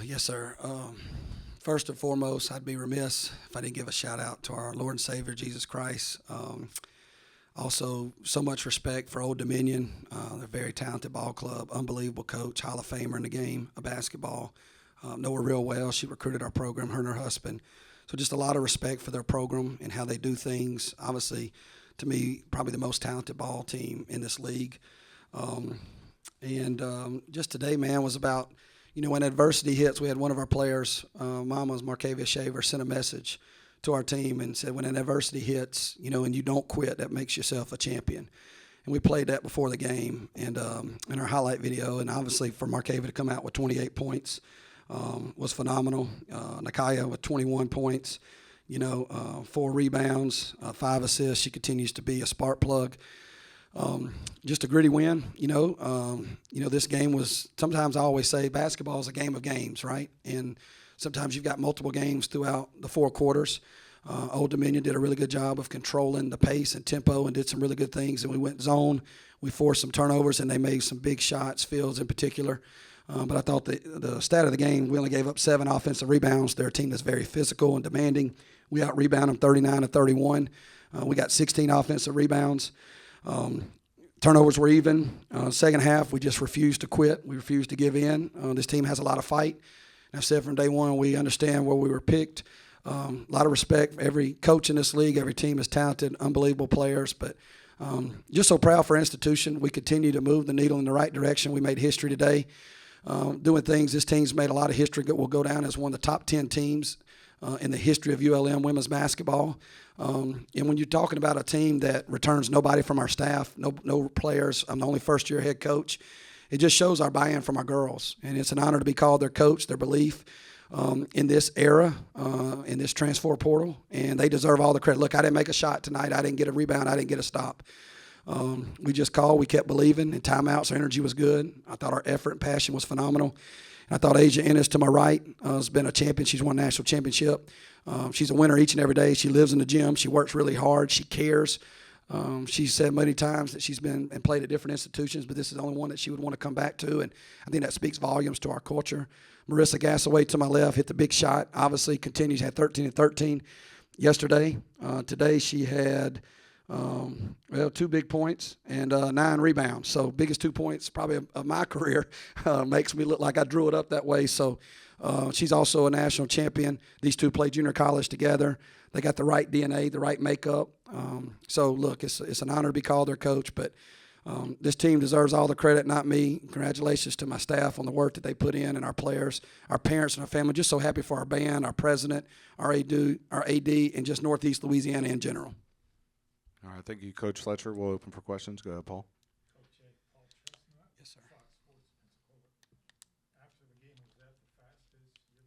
Yes, sir. First and foremost, I'd be remiss if I didn't give a shout out to our Lord and Savior, Jesus Christ. Also, so much respect for Old Dominion. They're a very talented ball club, unbelievable coach, Hall of Famer in the game of basketball. Know her real well. She recruited our program, her and her husband. So just a lot of respect for their program and how they do things. Obviously, to me, probably the most talented ball team in this league. Just today, man, was about, when adversity hits, we had one of our players, Mama's Markavia Shaver, sent a message to our team and said, when an adversity hits, and you don't quit, that makes yourself a champion. And we played that before the game and in our highlight video. And obviously for Markavia to come out with 28 points was phenomenal. Nakaya with 21 points, 4 rebounds, 5 assists. She continues to be a spark plug. Just a gritty win, this game was, sometimes I always say basketball is a game of games, right? And sometimes you've got multiple games throughout the 4 quarters. Old Dominion did a really good job of controlling the pace and tempo and did some really good things. And we went zone, we forced some turnovers, and they made some big shots, Fields in particular. But I thought the stat of the game, we only gave up 7 offensive rebounds. They're a team that's very physical and demanding. We out-rebound them 39-31. We got 16 offensive rebounds. Turnovers were even. Second half, we just refused to quit. We refused to give in. This team has a lot of fight. And I've said from day one, we understand where we were picked. A lot of respect for every coach in this league. Every team is talented, unbelievable players. But just so proud for our institution. We continue to move the needle in the right direction. We made history today doing things. This team's made a lot of history. Will go down as one of the top 10 teams in the history of ULM women's basketball. And when you're talking about a team that returns nobody from our staff, no players, I'm the only first-year head coach, it just shows our buy-in from our girls. And it's an honor to be called their coach, their belief in this era, in this transfer portal. And they deserve all the credit. Look, I didn't make a shot tonight. I didn't get a rebound. I didn't get a stop. We just called. We kept believing. In timeouts, our energy was good. I thought our effort and passion was phenomenal. I thought Asia Ennis to my right has been a champion. She's won a national championship. She's a winner each and every day. She lives in the gym. She works really hard. She cares. She's said many times that she's been and played at different institutions, but this is the only one that she would want to come back to, and I think that speaks volumes to our culture. Marissa Gassaway to my left hit the big shot. Obviously continues, had 13 and 13 yesterday. Today she had 2 big points and 9 rebounds. So biggest 2 points probably of my career. Makes me look like I drew it up that way. So she's also a national champion. These two played junior college together. They got the right DNA, the right makeup. So look, it's an honor to be called their coach, but this team deserves all the credit, not me. Congratulations to my staff on the work that they put in, and our players, our parents, and our family. Just so happy for our band, our president, our AD, and just Northeast Louisiana in general. All right, thank you, Coach Fletcher. We'll open for questions. Go ahead, Paul. Yes, sir. After the game, was that the fastest you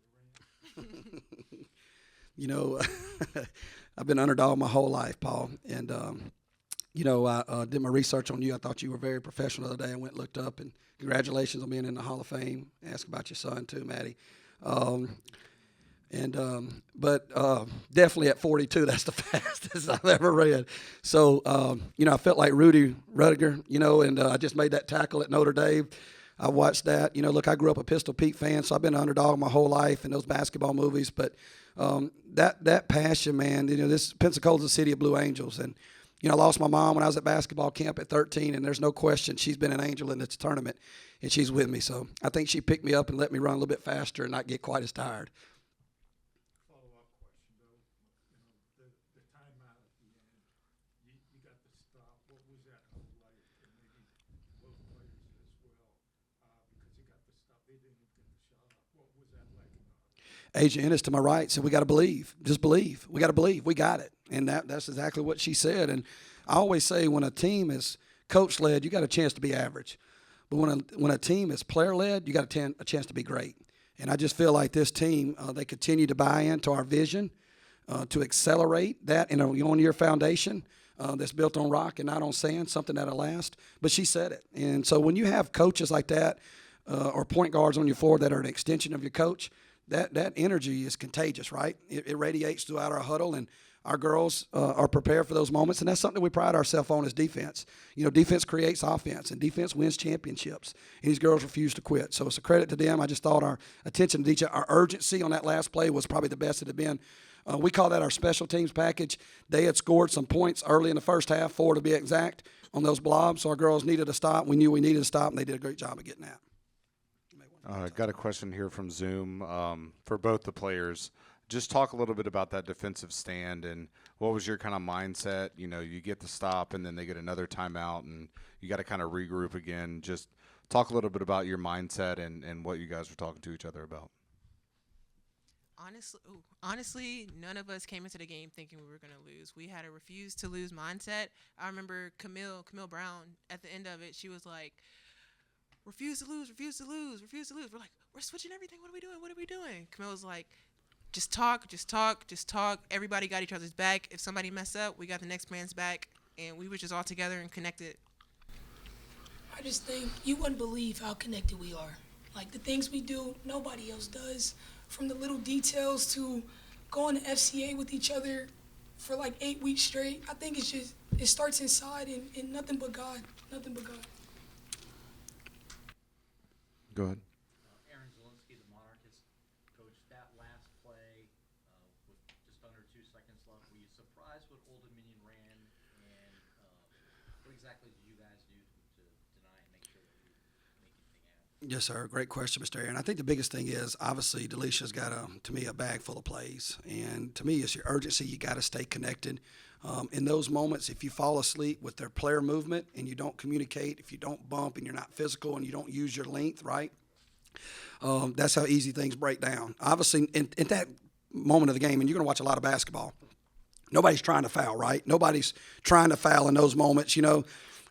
ever ran? I've been underdog my whole life, Paul. And, I did my research on you. I thought you were very professional the other day. I went and looked up, and congratulations on being in the Hall of Fame. Ask about your son, too, Maddie. But definitely at 42, that's the fastest I've ever ran. So, I felt like Rudy Rudiger, and I just made that tackle at Notre Dame. I watched that. Look, I grew up a Pistol Pete fan, so I've been an underdog my whole life in those basketball movies. But that passion, man, this Pensacola is the city of Blue Angels. And, I lost my mom when I was at basketball camp at 13, and there's no question she's been an angel in this tournament, and she's with me. So I think she picked me up and let me run a little bit faster and not get quite as tired. Follow-up question, though. The timeout at the end, you got the stop. What was that like? And maybe both players as well, because you got the stop. They didn't even get the shot up. What was that like? Asia Ennis to my right said, we got to believe. Just believe. We got to believe. We got it. And that's exactly what she said. And I always say when a team is coach-led, you got a chance to be average. But when a team is player-led, you got a chance to be great. And I just feel like this team, they continue to buy into our vision, to accelerate that in a one-year foundation that's built on rock and not on sand, something that'll last. But she said it. And so when you have coaches like that or point guards on your floor that are an extension of your coach, that energy is contagious, right? It radiates throughout our huddle, and our girls are prepared for those moments, and that's something we pride ourselves on as defense. Defense creates offense, and defense wins championships, and these girls refuse to quit. So it's a credit to them. I just thought our attention to detail, our urgency on that last play was probably the best it had been. We call that our special teams package. They had scored some points early in the first half, 4 to be exact, on those blobs, so our girls needed to stop. We knew we needed to stop, and they did a great job of getting that. Got a question here from Zoom for both the players. Just talk a little bit about that defensive stand and what was your kind of mindset? You get the stop and then they get another timeout and you got to kind of regroup again. Just talk a little bit about your mindset and what you guys were talking to each other about. Honestly, none of us came into the game thinking we were going to lose. We had a refuse to lose mindset. I remember Camille Brown at the end of it. She was like, refuse to lose, refuse to lose, refuse to lose. We're like, we're switching everything. What are we doing? What are we doing? Camille was like, just talk, just talk, just talk. Everybody got each other's back. If somebody messed up, we got the next man's back. And we were just all together and connected. I just think you wouldn't believe how connected we are. Like the things we do, nobody else does. From the little details to going to FCA with each other for like 8 weeks straight. I think it starts inside and nothing but God. Nothing but God. Go ahead. Aaron Zielinski, the Monarchist. Coach, that last play with just under 2 seconds left, were you surprised what Old Dominion ran? And what exactly did you guys do to deny and make sure that we make anything happen? Yes, sir. Great question, Mr. Aaron. I think the biggest thing is, obviously, Delicia's got, to me, a bag full of plays. And to me, it's your urgency. You got to stay connected. In those moments, if you fall asleep with their player movement and you don't communicate, if you don't bump and you're not physical and you don't use your length, right, that's how easy things break down. Obviously, in that moment of the game, and you're going to watch a lot of basketball, nobody's trying to foul, right? Nobody's trying to foul in those moments.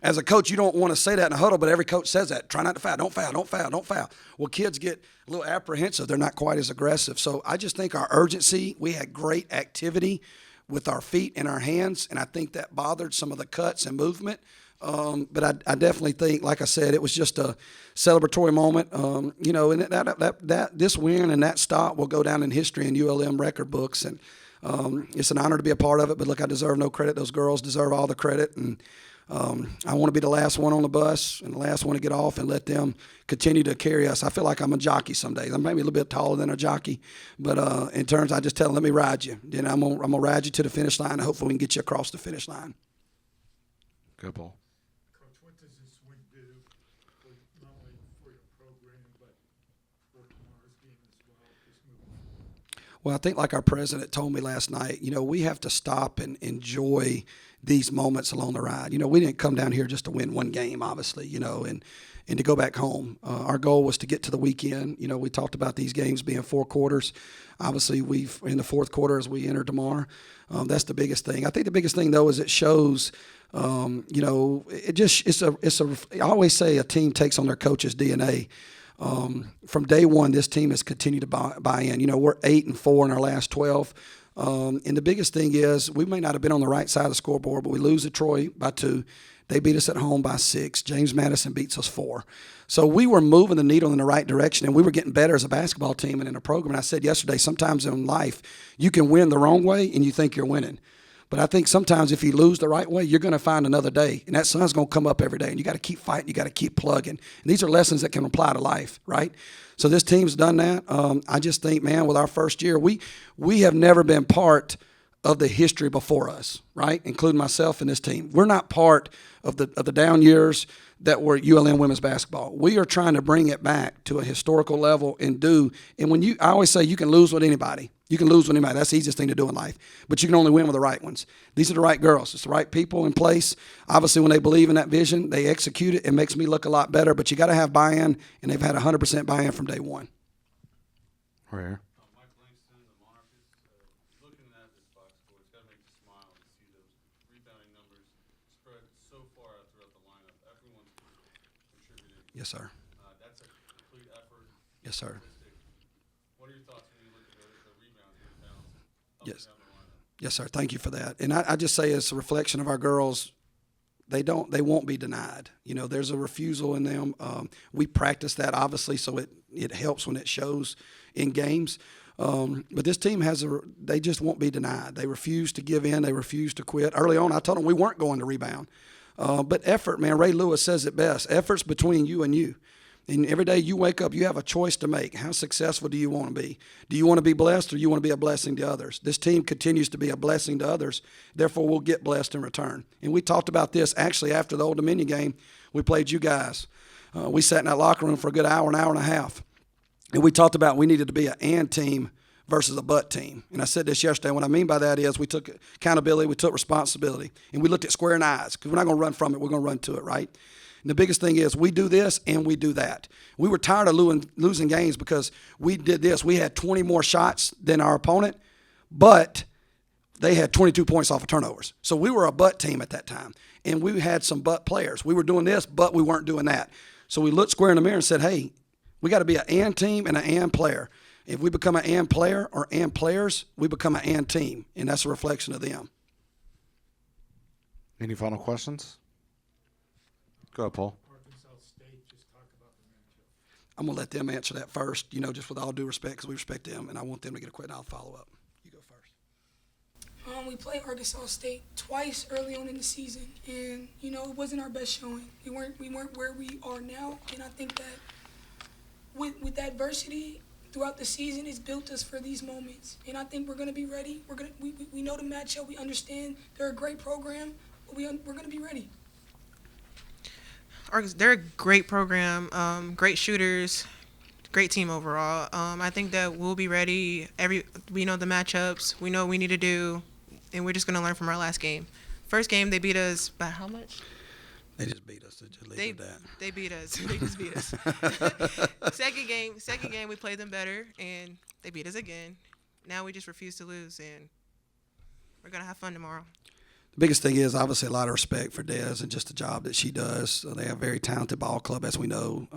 As a coach, you don't want to say that in a huddle, but every coach says that. Try not to foul. Don't foul. Don't foul. Don't foul. Well, kids get a little apprehensive. They're not quite as aggressive. So I just think our urgency, we had great activity with our feet and our hands, and I think that bothered some of the cuts and movement. But I definitely think, like I said, it was just a celebratory moment. And that this win and that stop will go down in history in ULM record books, and it's an honor to be a part of it. But look, I deserve no credit. Those girls deserve all the credit, and I want to be the last one on the bus and the last one to get off and let them continue to carry us. I feel like I'm a jockey some days. I'm maybe a little bit taller than a jockey, but in terms, I just tell them, let me ride you. I'm gonna ride you to the finish line, and hopefully we can get you across the finish line. Good ball. Coach, what does this win do not only for your program, but for tomorrow's game as well, just moving forward? Well, I think like our president told me last night, we have to stop and enjoy these moments along the ride. We didn't come down here just to win one game, obviously, and to go back home. Our goal was to get to the weekend. We talked about these games being 4 quarters. Obviously, we've in the 4th quarter as we enter tomorrow. That's the biggest thing. I think the biggest thing, though, is it shows, I always say a team takes on their coach's DNA. From day one, this team has continued to buy in. We're 8-4 in our last 12. And the biggest thing is we may not have been on the right side of the scoreboard, but we lose to Troy by 2. They beat us at home by 6. James Madison beats us 4. So we were moving the needle in the right direction, and we were getting better as a basketball team and in a program. And I said yesterday, sometimes in life, you can win the wrong way and you think you're winning. But I think sometimes if you lose the right way, you're going to find another day. And that sun's going to come up every day. And you got to keep fighting. You got to keep plugging. And these are lessons that can apply to life, right? So this team's done that. I just think, man, with our first year, we have never been part of the history before us, right? Including myself and this team. We're not part of the down years that were ULM women's basketball. We are trying to bring it back to a historical level and I always say you can lose with anybody. You can lose with anybody. That's the easiest thing to do in life. But you can only win with the right ones. These are the right girls. It's the right people in place. Obviously, when they believe in that vision, they execute it. It makes me look a lot better. But you got to have buy-in, and they've had 100% buy-in from day one. Right here. Mike Langston, the Monarchist, looking at this box score, it's got to make you smile to see those rebounding numbers spread so far out throughout the lineup. Everyone's contributing. Yes, sir. That's a complete effort. Yes, sir. What are your thoughts when you look at the rebounds and rebounds up Yes. and down the lineup? Yes, sir. Thank you for that. And I just say it's a reflection of our girls. They won't be denied. You know, there's a refusal in them. We practice that obviously, so it helps when it shows in games. But this team they just won't be denied. They refuse to give in. They refuse to quit. Early on, I told them we weren't going to rebound. But effort, man, Ray Lewis says it best. Effort's between you and you. And every day you wake up, you have a choice to make. How successful do you want to be? Do you want to be blessed or do you want to be a blessing to others? This team continues to be a blessing to others. Therefore, we'll get blessed in return. And we talked about this actually after the Old Dominion game. We played you guys. We sat in that locker room for a good hour and a half. And we talked about we needed to be an and team versus a but team. And I said this yesterday. What I mean by that is we took accountability, we took responsibility, and we looked at square in the eyes because we're not going to run from it. We're going to run to it, right? And the biggest thing is we do this and we do that. We were tired of losing games because we did this. We had 20 more shots than our opponent, but they had 22 points off of turnovers. So we were a but team at that time, and we had some but players. We were doing this, but we weren't doing that. So we looked square in the mirror and said, hey, we got to be an and team and an and player. If we become an and player or and players, we become an and team, and that's a reflection of them. Any final questions? Go ahead, Paul. Arkansas State, just talk about the matchup. I'm going to let them answer that first, you know, just with all due respect because we respect them, and I want them to get a question. I'll follow up. You go first. We played Arkansas State twice early on in the season, and you know it wasn't our best showing. We weren't where we are now, and I think that with adversity throughout the season, it's built us for these moments. And I think we're going to be ready. We know the matchup. We understand they're a great program, but we're going to be ready. They're a great program, great shooters, great team overall. I think that we'll be ready. We know the matchups. We know what we need to do, and we're just going to learn from our last game. First game, they beat us by how much? They just beat us. They beat us. They just beat us. Second game, we played them better, and they beat us again. Now we just refuse to lose, and we're going to have fun tomorrow. The biggest thing is obviously a lot of respect for Des and just the job that she does. They have a very talented ball club, as we know.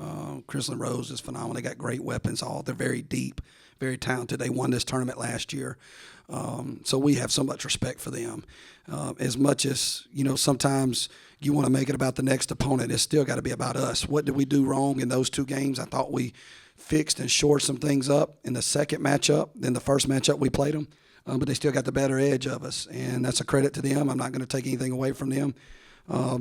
Chrislyn Rose is phenomenal. They got great weapons. They're very deep, very talented. They won this tournament last year. So we have so much respect for them. As much as, you know, sometimes you want to make it about the next opponent, it's still got to be about us. What did we do wrong in those two games? I thought we fixed and shored some things up in the second matchup than the first matchup we played them. But they still got the better edge of us, and that's a credit to them. I'm not going to take anything away from them.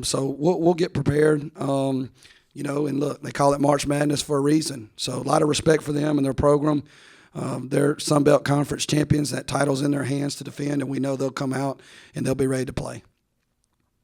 So we'll get prepared, you know, and look, they call it March Madness for a reason. So a lot of respect for them and their program. They're Sun Belt Conference champions. That title's in their hands to defend, and we know they'll come out and they'll be ready to play.